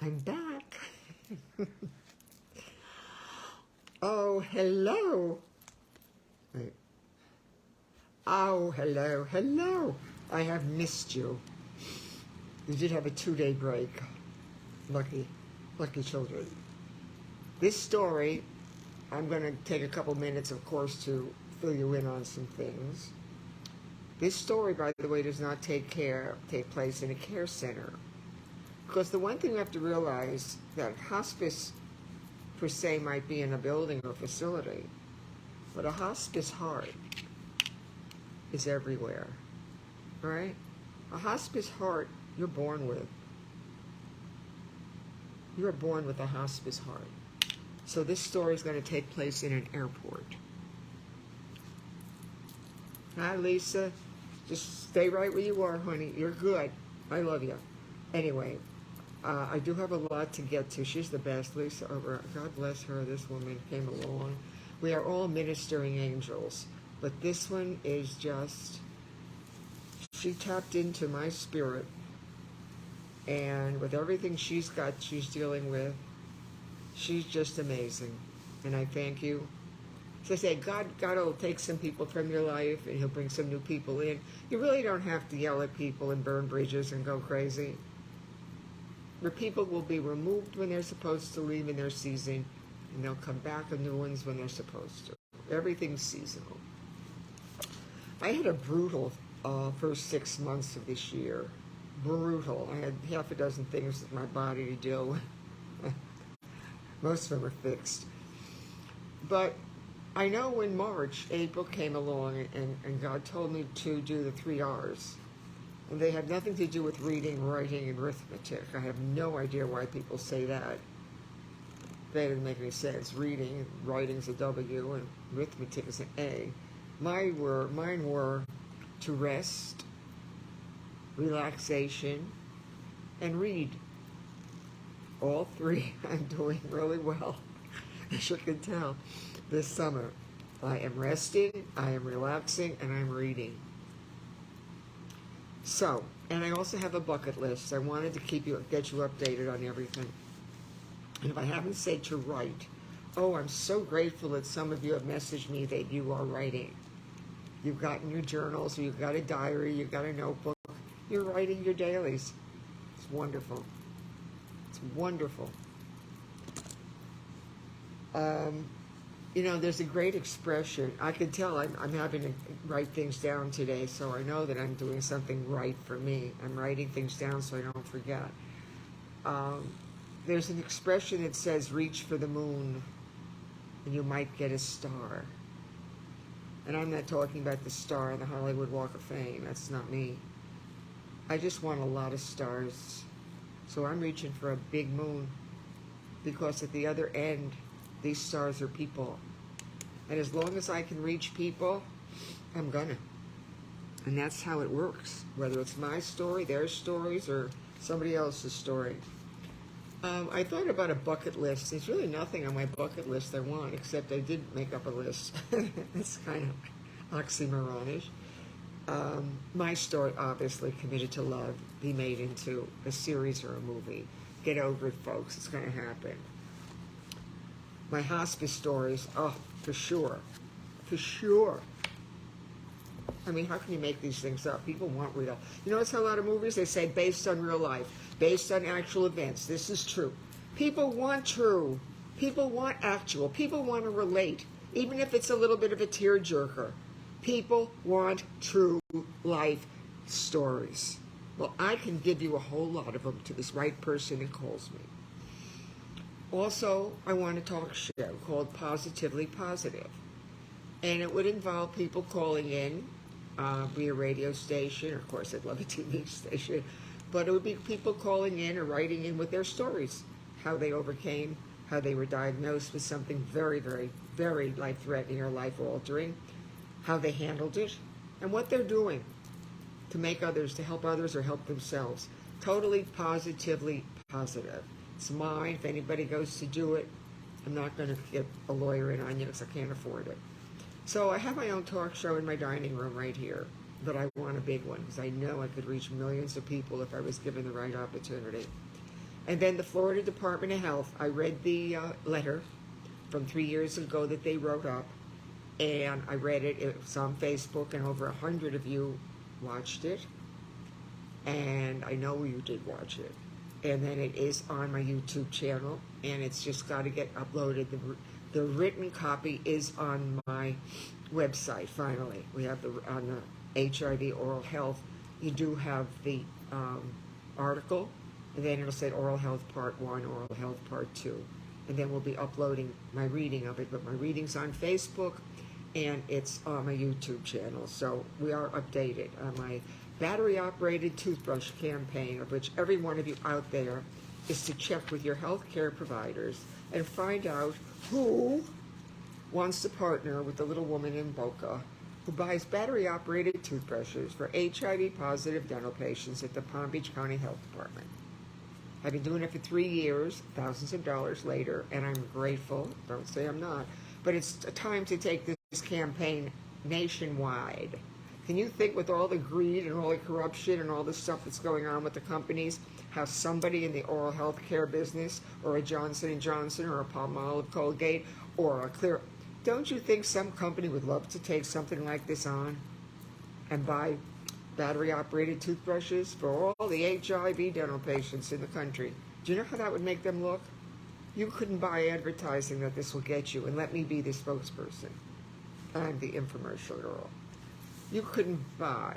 I'm back. Oh, hello. Wait. Oh, hello, hello. I have missed you. You did have a 2-day break. Lucky children. This story, I'm going to take a couple minutes, of course, to fill you in on some things. This story, by the way, does not take place in a care center. Because the one thing we have to realize that hospice per se might be in a building or facility, but a hospice heart is everywhere, right? A hospice heart you're born with. You are born with a hospice heart. So this story is going to take place in an airport. Hi, Lisa. Just stay right where you are, honey. You're good. I love you. Anyway, I do have a lot to get to. She's the best. Lisa, God bless her. This woman came along. We are all ministering angels. But this one is just, she tapped into my spirit. And with everything she's dealing with, she's just amazing. And I thank you. So I say, God will take some people from your life and he'll bring some new people in. You really don't have to yell at people and burn bridges and go crazy. Where people will be removed when they're supposed to leave in their season, and they'll come back with new ones when they're supposed to. Everything's seasonal. I had a brutal first 6 months of this year. Brutal. I had half a dozen things with my body to do. Most of them are fixed. But I know in March, April came along and God told me to do the 3 R's. And they have nothing to do with reading, writing, and arithmetic. I have no idea why people say that. That doesn't make any sense. Reading, writing's a W, and arithmetic is an A. Mine were to rest, relaxation, and read. All 3 I'm doing really well, as you can tell, this summer. I am resting, I am relaxing, and I'm reading. So, and I also have a bucket list. I wanted to get you updated on everything. And if I haven't said to write, oh, I'm so grateful that some of you have messaged me that you are writing. You've gotten your journals, or you've got a diary, you've got a notebook. You're writing your dailies. It's wonderful. It's wonderful. You know, there's a great expression. I can tell I'm having to write things down today, so I know that I'm doing something right for me. I'm writing things down so I don't forget. There's an expression that says, reach for the moon, and you might get a star. And I'm not talking about the star on the Hollywood Walk of Fame. That's not me. I just want a lot of stars. So I'm reaching for a big moon, because at the other end, these stars are people. And as long as I can reach people, I'm gonna. And that's how it works. Whether it's my story, their stories, or somebody else's story. I thought about a bucket list. There's really nothing on my bucket list I want, except I did make up a list. It's kind of oxymoronish. My story, obviously, Committed to Love, be made into a series or a movie. Get over it, folks. It's going to happen. My hospice stories, oh, for sure. For sure. I mean, how can you make these things up? People want real. You know, it's a lot of movies, they say based on real life, based on actual events. This is true. People want true. People want actual. People want to relate, even if it's a little bit of a tearjerker. People want true life stories. Well, I can give you a whole lot of them to this right person who calls me. Also, I want a talk show called Positively Positive. And it would involve people calling in via radio station, or of course I'd love a TV station, but it would be people calling in or writing in with their stories, how they overcame, how they were diagnosed with something very, very, very life-threatening or life-altering, how they handled it, and what they're doing to make others, to help others or help themselves. Totally positively positive. It's mine. If anybody goes to do it, I'm not going to get a lawyer in on you because I can't afford it. So I have my own talk show in my dining room right here, but I want a big one because I know I could reach millions of people if I was given the right opportunity. And then the Florida Department of Health, I read the letter from 3 years ago that they wrote up, and I read it. It was on Facebook, and over 100 of you watched it, and I know you did watch it. And then it is on my YouTube channel, and it's just got to get uploaded. The written copy is on my website, finally. We have on the HIV oral health, you do have the article, and then it'll say oral health part 1, oral health part 2. And then we'll be uploading my reading of it, but my reading's on Facebook, and it's on my YouTube channel. So we are updated on my battery-operated toothbrush campaign, of which every one of you out there is to check with your healthcare providers and find out who wants to partner with the little woman in Boca who buys battery-operated toothbrushes for HIV-positive dental patients at the Palm Beach County Health Department. I've been doing it for 3 years, thousands of dollars later, and I'm grateful. Don't say I'm not. But it's time to take this campaign nationwide. Can you think, with all the greed and all the corruption and all the stuff that's going on with the companies, how somebody in the oral health care business, or a Johnson & Johnson, or a Palmolive Colgate, or a Clear, don't you think some company would love to take something like this on and buy battery-operated toothbrushes for all the HIV dental patients in the country? Do you know how that would make them look? You couldn't buy advertising that this will get you, and let me be the spokesperson. I'm the infomercial girl. You couldn't buy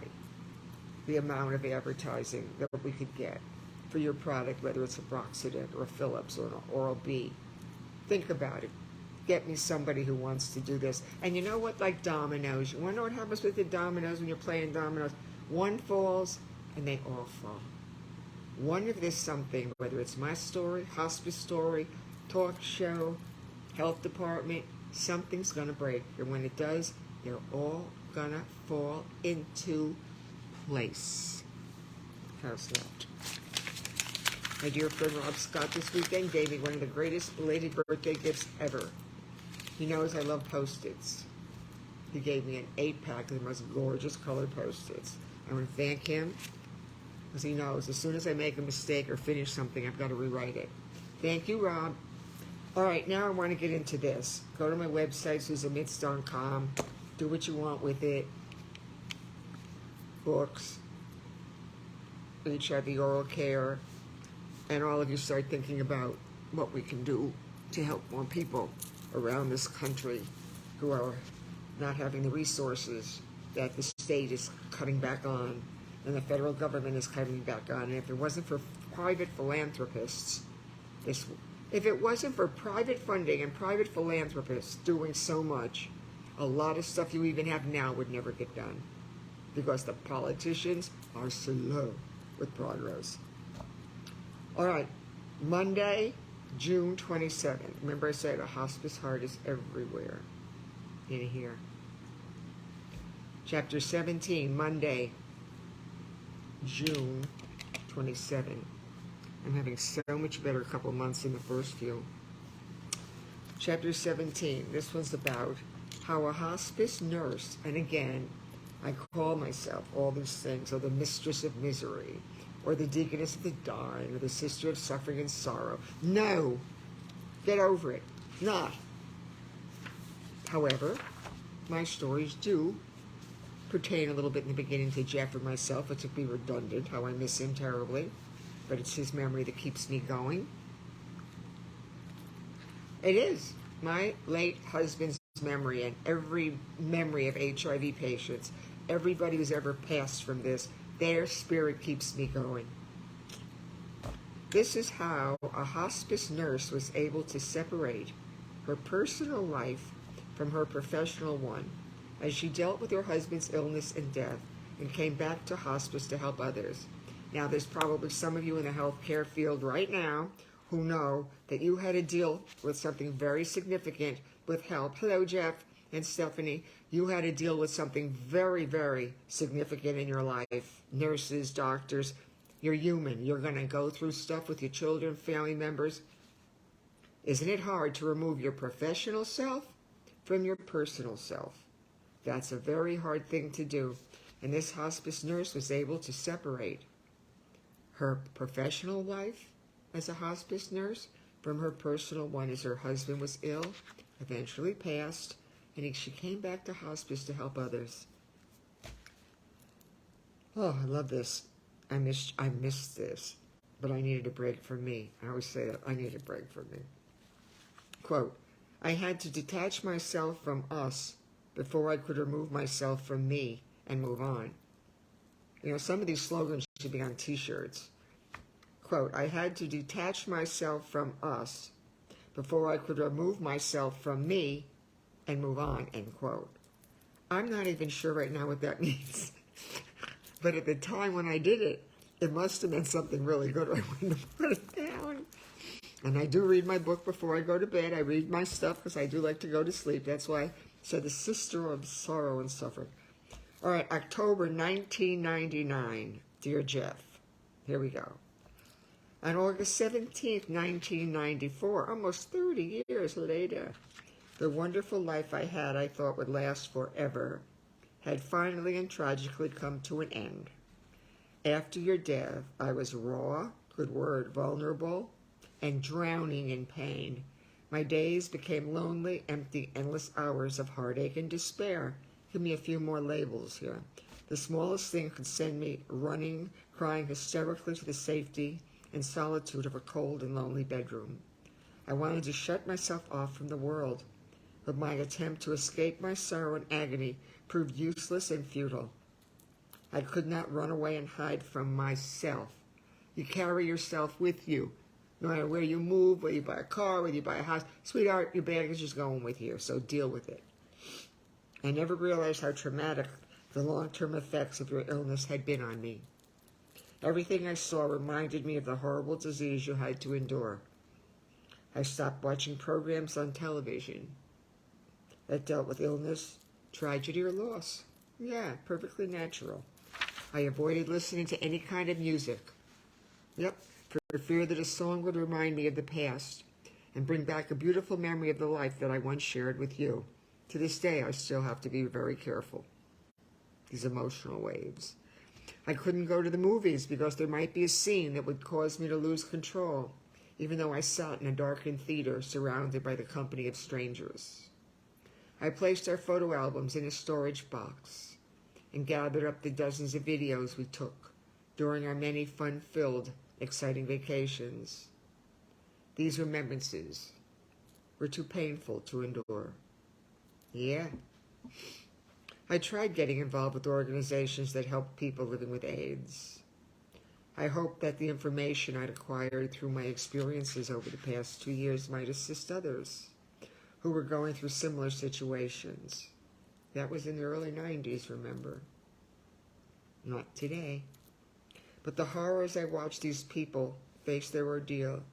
the amount of advertising that we could get for your product, whether it's a Broxident or a Philips or an Oral-B. Think about it. Get me somebody who wants to do this. And you know what? Like dominoes. You want to know what happens with the dominoes when you're playing dominoes? One falls, and they all fall. One of this something, whether it's my story, hospice story, talk show, health department, something's going to break. And when it does, they're all going to fall into place. How's that? My dear friend Rob Scott this weekend gave me one of the greatest belated birthday gifts ever. He knows I love Post-its. He gave me an 8-pack of the most gorgeous colored Post-its. I want to thank him, because he knows as soon as I make a mistake or finish something, I've got to rewrite it. Thank you, Rob. All right, now I want to get into this. Go to my website, SusanMitz.com. Do what you want with it. Books, HIV oral care, and all of you start thinking about what we can do to help more people around this country who are not having the resources that the state is cutting back on and the federal government is cutting back on. And if it wasn't for private philanthropists, if it wasn't for private funding and private philanthropists doing so much, a lot of stuff you even have now would never get done, because the politicians are slow with progress. All right, Monday, June 27th. Remember I said a hospice heart is everywhere in here. Chapter 17, Monday, June 27th. I'm having so much better a couple months than the first few. Chapter 17, this one's about how a hospice nurse, and again, I call myself all these things, or the mistress of misery, or the deaconess of the dying, or the sister of suffering and sorrow. No! Get over it. Not. However, my stories do pertain a little bit in the beginning to Jeff and myself. It took me redundant, how I miss him terribly, but it's his memory that keeps me going. It is my late husband's memory, and every memory of HIV patients, everybody who's ever passed from this, their spirit keeps me going. This is how a hospice nurse was able to separate her personal life from her professional one as she dealt with her husband's illness and death and came back to hospice to help others. Now, there's probably some of you in the healthcare field right now who know that you had to deal with something very significant with help. Hello, Jeff and Stephanie. You had to deal with something very, very significant in your life. Nurses, doctors, you're human. You're going to go through stuff with your children, family members. Isn't it hard to remove your professional self from your personal self? That's a very hard thing to do. And this hospice nurse was able to separate her professional life as a hospice nurse from her personal one as her husband was ill, eventually passed, and she came back to hospice to help others. Oh, I love this. I missed this, but I needed a break from me. I always say that. I need a break from me. Quote, I had to detach myself from us before I could remove myself from me and move on. You know, some of these slogans should be on t-shirts. Quote, I had to detach myself from us before I could remove myself from me and move on, end quote. I'm not even sure right now what that means. But at the time when I did it, it must have meant something really good, or I wouldn't have put it down. And I do read my book before I go to bed. I read my stuff because I do like to go to sleep. That's why I said the sister of sorrow and suffering. All right, October 1999. Dear Jeff, here we go. On August 17th, 1994, almost 30 years later, the wonderful life I had I thought would last forever had finally and tragically come to an end. After your death, I was raw, good word, vulnerable, and drowning in pain. My days became lonely, empty, endless hours of heartache and despair. Give me a few more labels here. The smallest thing could send me running, crying hysterically to the safety and solitude of a cold and lonely bedroom. I wanted to shut myself off from the world, but my attempt to escape my sorrow and agony proved useless and futile. I could not run away and hide from myself. You carry yourself with you. No matter where you move, whether you buy a car, whether you buy a house, sweetheart, your baggage is going with you, so deal with it. I never realized how traumatic the long-term effects of your illness had been on me. Everything I saw reminded me of the horrible disease you had to endure. I stopped watching programs on television that dealt with illness, tragedy, or loss. Yeah, perfectly natural. I avoided listening to any kind of music. Yep, for fear that a song would remind me of the past and bring back a beautiful memory of the life that I once shared with you. To this day, I still have to be very careful. These emotional waves. I couldn't go to the movies because there might be a scene that would cause me to lose control, even though I sat in a darkened theater surrounded by the company of strangers. I placed our photo albums in a storage box and gathered up the dozens of videos we took during our many fun-filled, exciting vacations. These remembrances were too painful to endure. Yeah. I tried getting involved with organizations that help people living with AIDS. I hoped that the information I'd acquired through my experiences over the past 2 years might assist others who were going through similar situations. That was in the early 90s, remember? Not today. But the horrors I watched these people face their ordeal,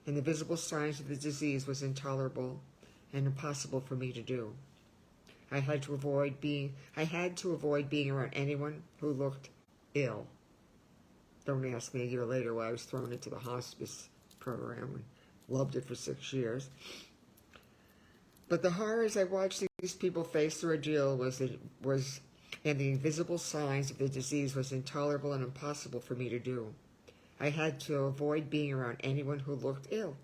and the visible signs of the disease was intolerable and impossible for me to do. I had to avoid being around anyone who looked ill. Don't ask me a year later why I was thrown into the hospice program and loved it for 6 years. But the horrors I watched these people face their ordeal and the invisible signs of the disease was intolerable and impossible for me to do. I had to avoid being around anyone who looked ill.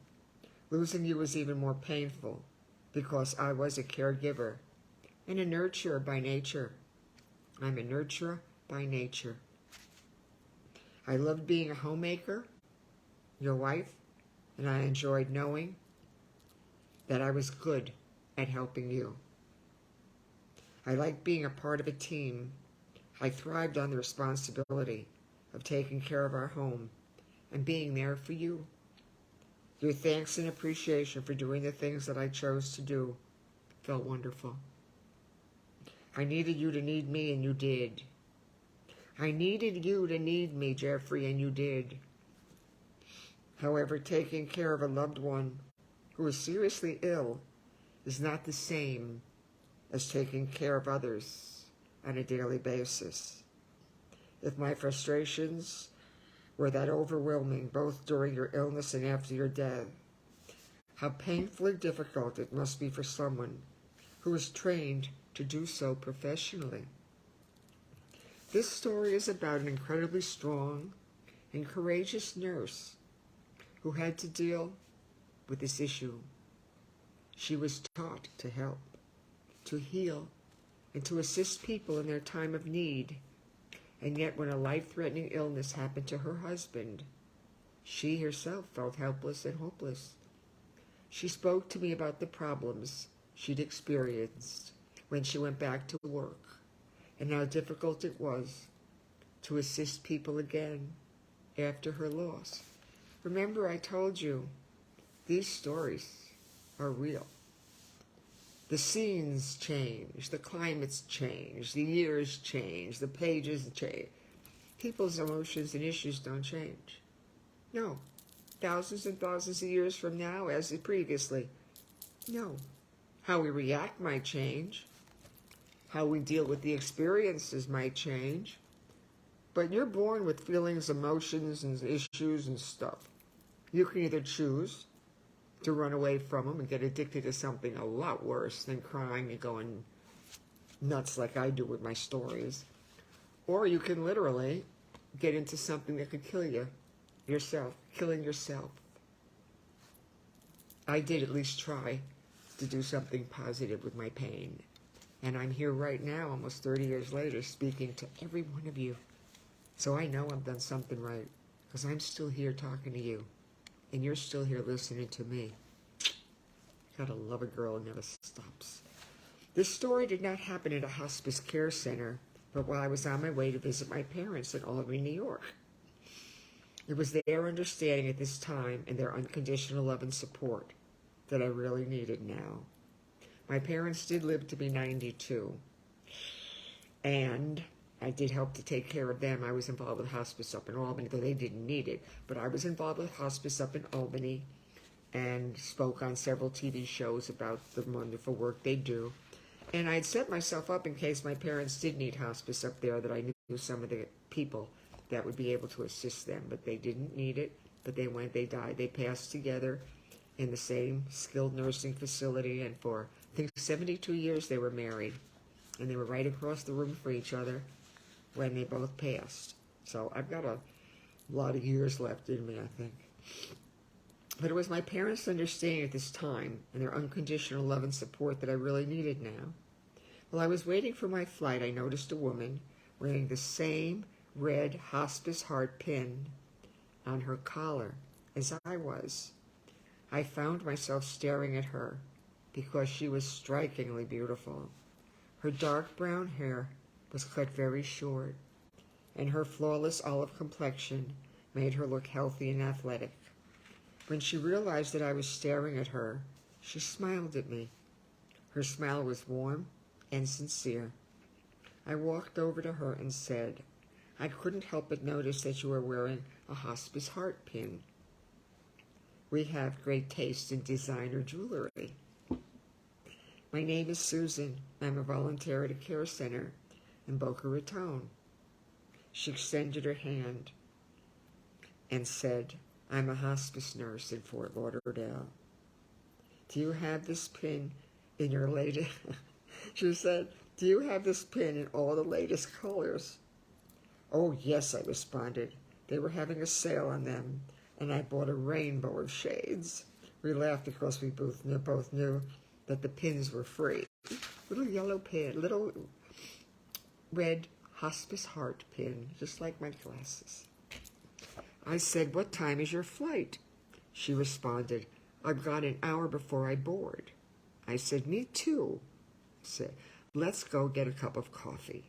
Losing you was even more painful because I was a caregiver and a nurturer by nature. I'm a nurturer by nature. I loved being a homemaker, your wife, and I enjoyed knowing that I was good at helping you. I liked being a part of a team. I thrived on the responsibility of taking care of our home and being there for you. Your thanks and appreciation for doing the things that I chose to do felt wonderful. I needed you to need me, and you did. I needed you to need me, Jeffrey, and you did. However, taking care of a loved one who is seriously ill is not the same as taking care of others on a daily basis. If my frustrations were that overwhelming, both during your illness and after your death, how painfully difficult it must be for someone who is trained to do so professionally. This story is about an incredibly strong and courageous nurse who had to deal with this issue. She was taught to help, to heal, and to assist people in their time of need. And yet when a life-threatening illness happened to her husband, she herself felt helpless and hopeless. She spoke to me about the problems she'd experienced when she went back to work and how difficult it was to assist people again after her loss. Remember, I told you, these stories are real. The scenes change, the climates change, the years change, the pages change. People's emotions and issues don't change. No. Thousands and thousands of years from now, as previously. No. How we react might change. How we deal with the experiences might change. But you're born with feelings, emotions, and issues and stuff. You can either choose to run away from them and get addicted to something a lot worse than crying and going nuts like I do with my stories. Or you can literally get into something that could kill you, yourself, killing yourself. I did at least try to do something positive with my pain. And I'm here right now, almost 30 years later, speaking to every one of you. So I know I've done something right, because I'm still here talking to you. And you're still here listening to me. Gotta love a girl who never stops. This story did not happen at a hospice care center, but while I was on my way to visit my parents in Albany, New York. It was their understanding at this time and their unconditional love and support that I really needed now. My parents did live to be 92, and I did help to take care of them. I was involved with hospice up in Albany, though they didn't need it. But I was involved with hospice up in Albany and spoke on several TV shows about the wonderful work they do. And I'd set myself up in case my parents did need hospice up there, that I knew some of the people that would be able to assist them. But they didn't need it, but they died. They passed together in the same skilled nursing facility, and for, I think, 72 years they were married. And they were right across the room from each other when they both passed. So I've got a lot of years left in me, I think. But it was my parents' understanding at this time and their unconditional love and support that I really needed now. While I was waiting for my flight, I noticed a woman wearing the same red hospice heart pin on her collar as I was. I found myself staring at her because she was strikingly beautiful. Her dark brown hair was cut very short, and her flawless olive complexion made her look healthy and athletic. When she realized that I was staring at her, she smiled at me. Her smile was warm and sincere. I walked over to her and said, "I couldn't help but notice that you are wearing a hospice heart pin. We have great taste in designer jewelry." "My name is Susan. I'm a volunteer at a care center in Boca Raton." She extended her hand and said, "I'm a hospice nurse in Fort Lauderdale. Do you have this pin in your latest..." She said, "Do you have this pin in all the latest colors?" "Oh, yes," I responded. "They were having a sale on them, and I bought a rainbow of shades." We laughed because we both knew that the pins were free. Little yellow pin, little red hospice heart pin, just like my glasses. I said, "What time is your flight?" She responded, "I've got an hour before I board." I said, "Me too." I said, "Let's go get a cup of coffee."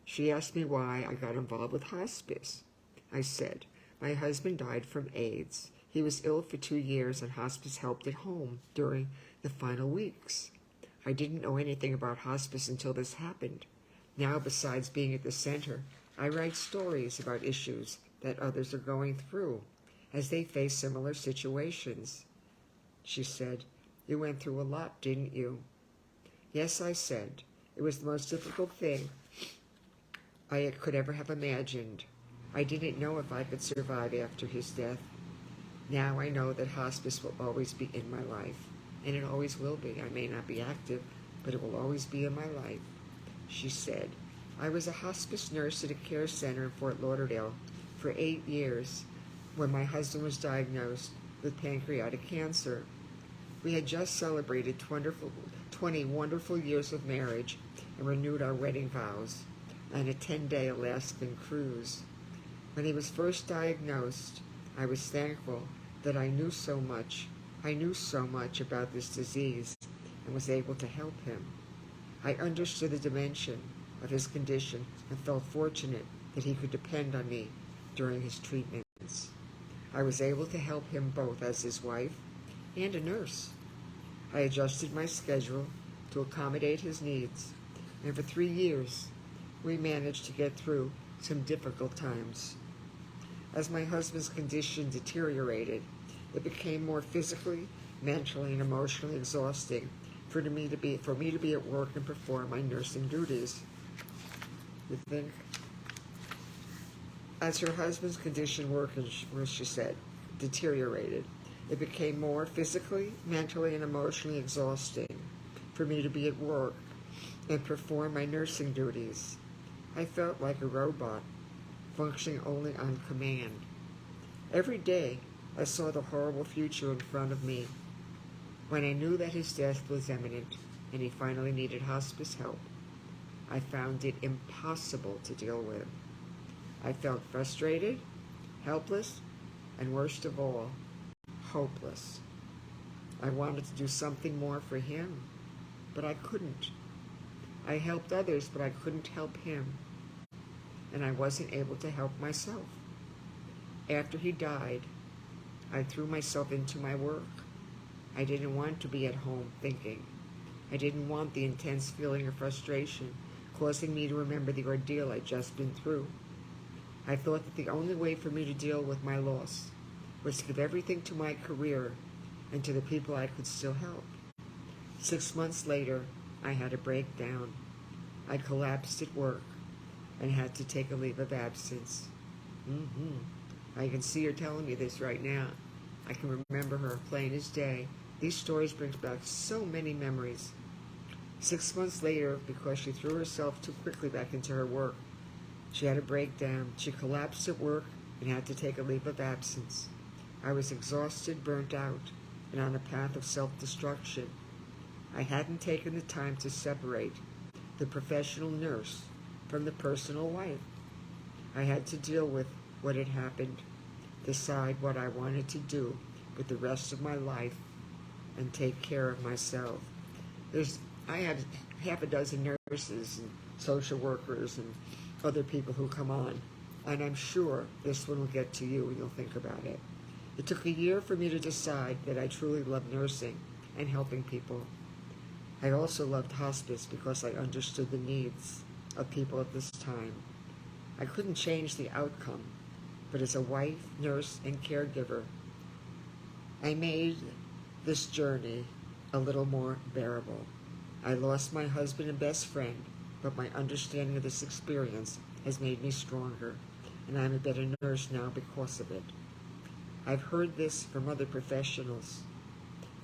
She asked me why I got involved with hospice. I said, "My husband died from AIDS. He was ill for 2 years, and hospice helped at home during the final weeks. I didn't know anything about hospice until this happened. Now, besides being at the center, I write stories about issues that others are going through as they face similar situations." She said, "You went through a lot, didn't you?" "Yes," I said. "It was the most difficult thing I could ever have imagined. I didn't know if I could survive after his death. Now I know that hospice will always be in my life, and it always will be. I may not be active, but it will always be in my life." She said, "I was a hospice nurse at a care center in Fort Lauderdale for 8 years. When my husband was diagnosed with pancreatic cancer. We had just celebrated 20 wonderful years of marriage and renewed our wedding vows on a 10-day Alaskan cruise. When he was first diagnosed, I was thankful that I knew so much about this disease and was able to help him. I understood the dimension of his condition and felt fortunate that he could depend on me during his treatments. I was able to help him both as his wife and a nurse. I adjusted my schedule to accommodate his needs, and for 3 years, we managed to get through some difficult times. As my husband's condition deteriorated, it became more physically, mentally, and emotionally exhausting for me to be at work and perform my nursing duties. You think? As her husband's condition she said, deteriorated, it became more physically, mentally, and emotionally exhausting for me to be at work and perform my nursing duties. I felt like a robot, functioning only on command. Every day, I saw the horrible future in front of me. When I knew that his death was imminent and he finally needed hospice help, I found it impossible to deal with. I felt frustrated, helpless, and worst of all, hopeless. I wanted to do something more for him, but I couldn't. I helped others, but I couldn't help him, and I wasn't able to help myself. After he died, I threw myself into my work. I didn't want to be at home thinking. I didn't want the intense feeling of frustration causing me to remember the ordeal I'd just been through. I thought that the only way for me to deal with my loss was to give everything to my career and to the people I could still help. 6 months later, I had a breakdown. I collapsed at work and had to take a leave of absence. I can see her telling me this right now. I can remember her plain as day. These stories bring back so many memories. 6 months later, because she threw herself too quickly back into her work, she had a breakdown. She collapsed at work and had to take a leave of absence. I was exhausted, burnt out, and on a path of self-destruction. I hadn't taken the time to separate the professional nurse from the personal wife. I had to deal with what had happened, decide what I wanted to do with the rest of my life, and take care of myself. I had half a dozen nurses and social workers and other people who come on, and I'm sure this one will get to you and you'll think about it. It took a year for me to decide that I truly loved nursing and helping people. I also loved hospice because I understood the needs of people at this time. I couldn't change the outcome, but as a wife, nurse, and caregiver, I made this journey a little more bearable. I lost my husband and best friend, but my understanding of this experience has made me stronger, and I'm a better nurse now because of it. I've heard this from other professionals.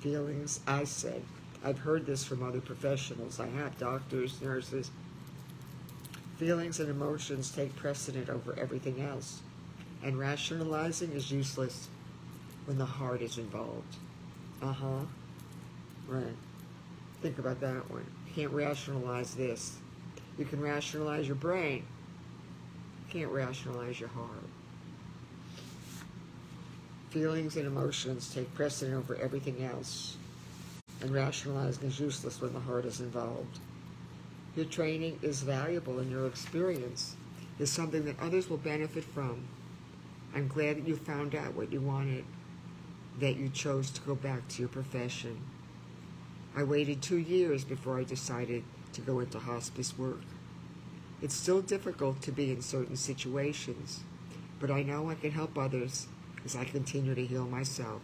I've heard this from other professionals. I have doctors, nurses. Feelings and emotions take precedent over everything else, and rationalizing is useless when the heart is involved. Right. Think about that one. You can't rationalize this. You can rationalize your brain. You can't rationalize your heart. Feelings and emotions take precedent over everything else, and rationalizing is useless when the heart is involved. Your training is valuable, and your experience is something that others will benefit from. I'm glad that you found out what you wanted, that you chose to go back to your profession. I waited 2 years before I decided to go into hospice work. It's still difficult to be in certain situations, but I know I can help others as I continue to heal myself.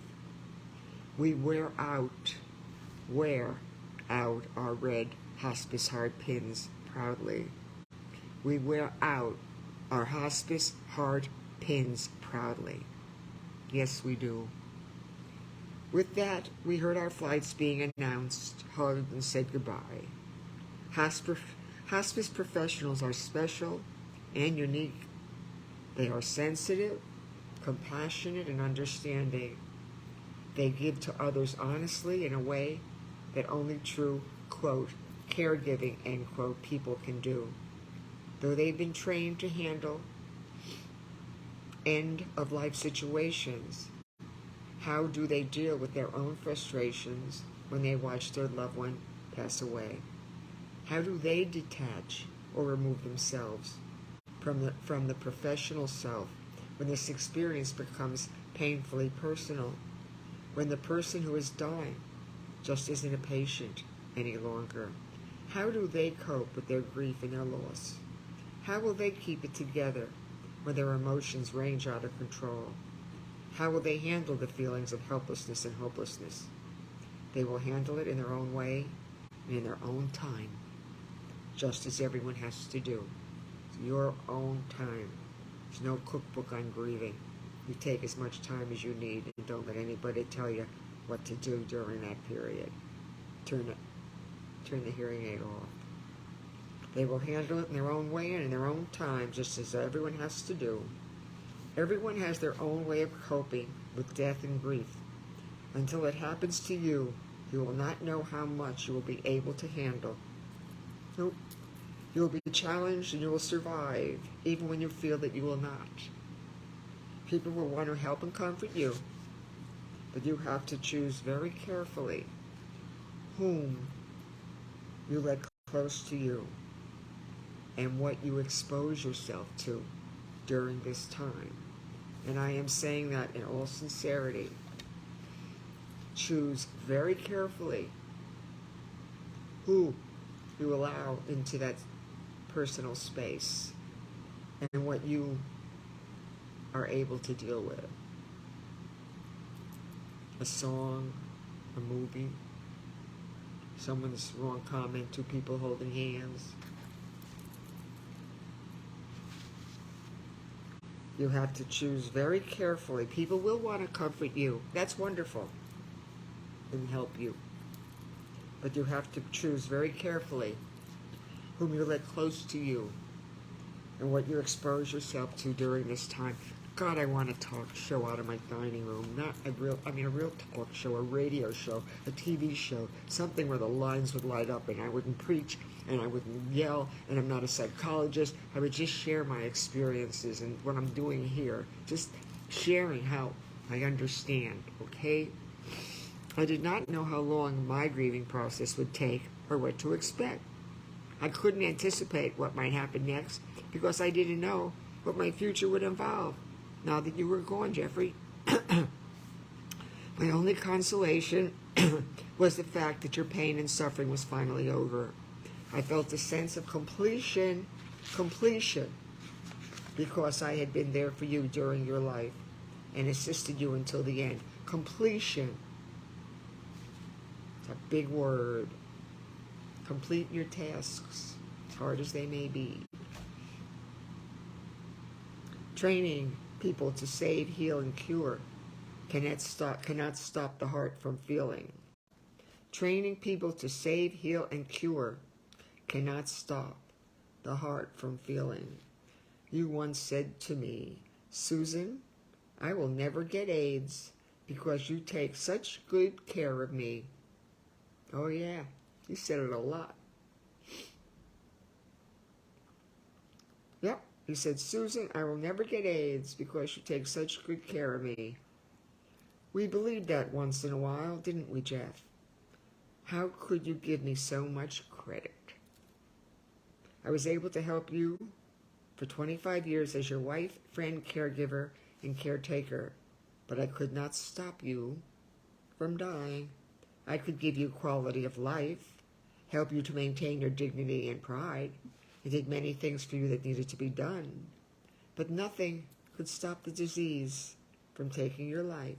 We wear out our red hospice heart pins proudly. We wear out our hospice heart pins proudly. Yes, we do. With that, we heard our flights being announced, hugged, and said goodbye. Hospice professionals are special and unique. They are sensitive, compassionate, and understanding. They give to others honestly in a way that only true, quote, caregiving, end quote, people can do. Though they've been trained to handle end-of-life situations, how do they deal with their own frustrations when they watch their loved one pass away? How do they detach or remove themselves from the professional self when this experience becomes painfully personal? When the person who is dying just isn't a patient any longer? How do they cope with their grief and their loss? How will they keep it together when their emotions range out of control? How will they handle the feelings of helplessness and hopelessness? They will handle it in their own way and in their own time, just as everyone has to do. It's your own time. There's no cookbook on grieving. You take as much time as you need, and don't let anybody tell you what to do during that period. Turn the hearing aid off. They will handle it in their own way and in their own time, just as everyone has to do. Everyone has their own way of coping with death and grief. Until it happens to you, you will not know how much you will be able to handle. Nope. You will be challenged and you will survive, even when you feel that you will not. People will want to help and comfort you, but you have to choose very carefully whom you let close to you and what you expose yourself to during this time. And I am saying that in all sincerity. Choose very carefully who you allow into that personal space and what you are able to deal with. A song, a movie, someone's wrong comment, two people holding hands. You have to choose very carefully. People will want to comfort you. That's wonderful. And help you. But you have to choose very carefully whom you let close to you and what you expose yourself to during this time. God, I want a talk show out of my dining room. Not a real talk show, a radio show, a TV show, something where the lines would light up and I wouldn't preach and I wouldn't yell, and I'm not a psychologist. I would just share my experiences and what I'm doing here. Just sharing how I understand, okay? I did not know how long my grieving process would take or what to expect. I couldn't anticipate what might happen next because I didn't know what my future would involve. Now that you were gone, Jeffrey, my only consolation was the fact that your pain and suffering was finally over. I felt a sense of completion, because I had been there for you during your life and assisted you until the end. Completion. It's a big word. Complete your tasks, as hard as they may be. Training people to save, heal, and cure cannot stop the heart from feeling. Training people to save, heal, and cure cannot stop the heart from feeling. You once said to me, Susan, I will never get AIDS because you take such good care of me. Oh yeah, you said it a lot. Yep, you said, Susan, I will never get AIDS because you take such good care of me. We believed that once in a while, didn't we, Jeff? How could you give me so much credit? I was able to help you for 25 years as your wife, friend, caregiver, and caretaker, but I could not stop you from dying. I could give you quality of life, help you to maintain your dignity and pride, and did many things for you that needed to be done, but nothing could stop the disease from taking your life.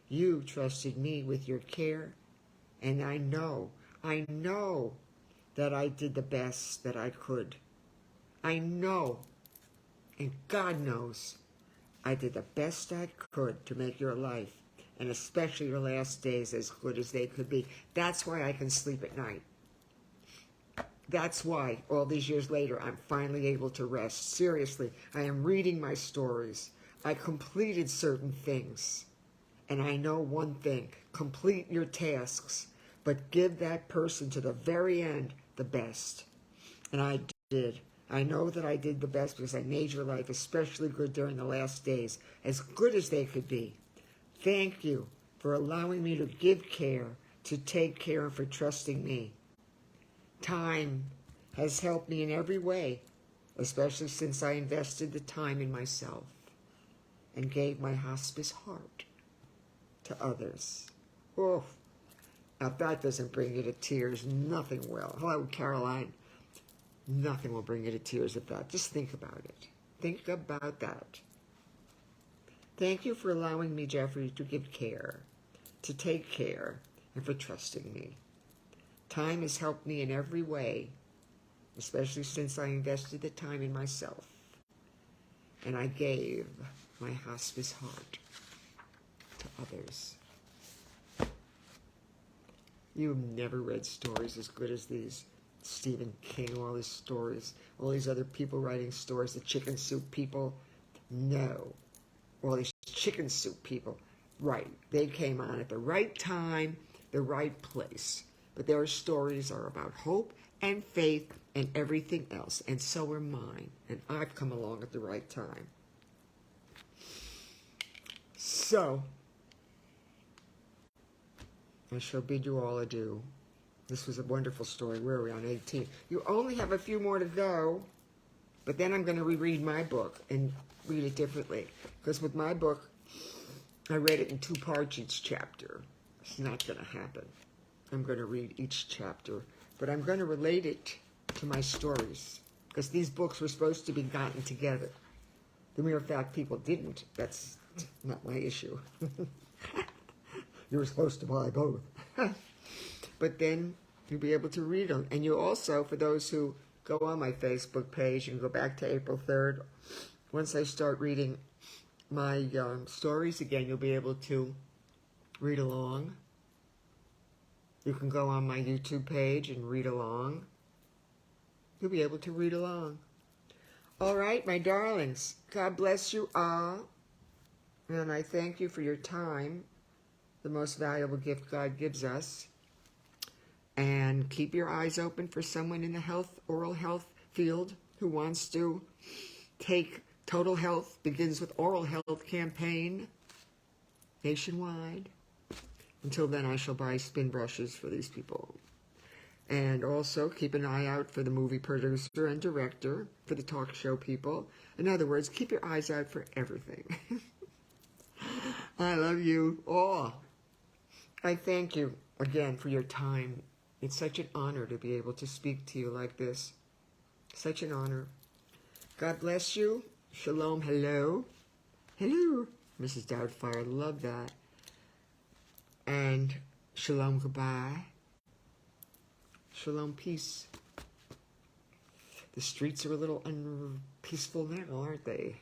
You trusted me with your care, and I know that I did the best that I could. I know, and God knows, I did the best I could to make your life, and especially your last days, as good as they could be. That's why I can sleep at night. That's why, all these years later, I'm finally able to rest. Seriously, I am reading my stories. I completed certain things, And I know one thing, complete your tasks, but give that person to the very end the best. And I did. I know that I did the best because I made your life especially good during the last days, as good as they could be. Thank you for allowing me to give care, to take care, and for trusting me. Time has helped me in every way, especially since I invested the time in myself and gave my hospice heart to others. Oh, now if that doesn't bring you to tears, nothing will. Hello, Caroline. Nothing will bring you to tears of that. Just think about it. Think about that. Thank you for allowing me, Jeffrey, to give care, to take care, and for trusting me. Time has helped me in every way, especially since I invested the time in myself. And I gave my hospice heart to others. You've never read stories as good as these. Stephen King, all his stories, all these other people writing stories, the chicken soup people. No. All these chicken soup people. Right. They came on at the right time, the right place. But their stories are about hope and faith and everything else. And so are mine. And I've come along at the right time. So, I shall bid you all adieu. This was a wonderful story. Where are we on 18? You only have a few more to go, but then I'm going to reread my book and read it differently. Because with my book, I read it in 2 parts each chapter. It's not going to happen. I'm going to read each chapter, but I'm going to relate it to my stories. Because these books were supposed to be gotten together. The mere fact people didn't, that's not my issue. You were supposed to buy both. But then you'll be able to read them. And you also, for those who go on my Facebook page and go back to April 3rd, once I start reading my stories again, you'll be able to read along. You can go on my YouTube page and read along. You'll be able to read along. All right, my darlings, God bless you all. And I thank you for your time, the most valuable gift God gives us. And keep your eyes open for someone in the oral health field who wants to take Total Health Begins with Oral Health campaign nationwide. Until then, I shall buy spin brushes for these people. And also keep an eye out for the movie producer and director, for the talk show people. In other words, keep your eyes out for everything. I love you all. I thank you again for your time. It's such an honor to be able to speak to you like this. Such an honor. God bless you. Shalom. Hello. Hello. Mrs. Doubtfire. Love that. And shalom. Goodbye. Shalom. Peace. The streets are a little unpeaceful now, aren't they?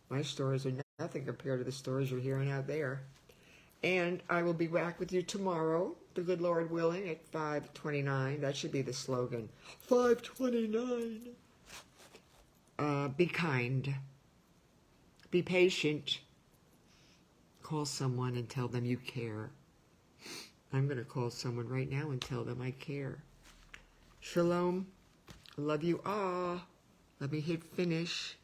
My stories are nothing compared to the stories you're hearing out there. And I will be back with you tomorrow, the good Lord willing, at 5:29. That should be the slogan. 5:29. Be kind. Be patient. Call someone and tell them you care. I'm going to call someone right now and tell them I care. Shalom. I love you all. Let me hit finish.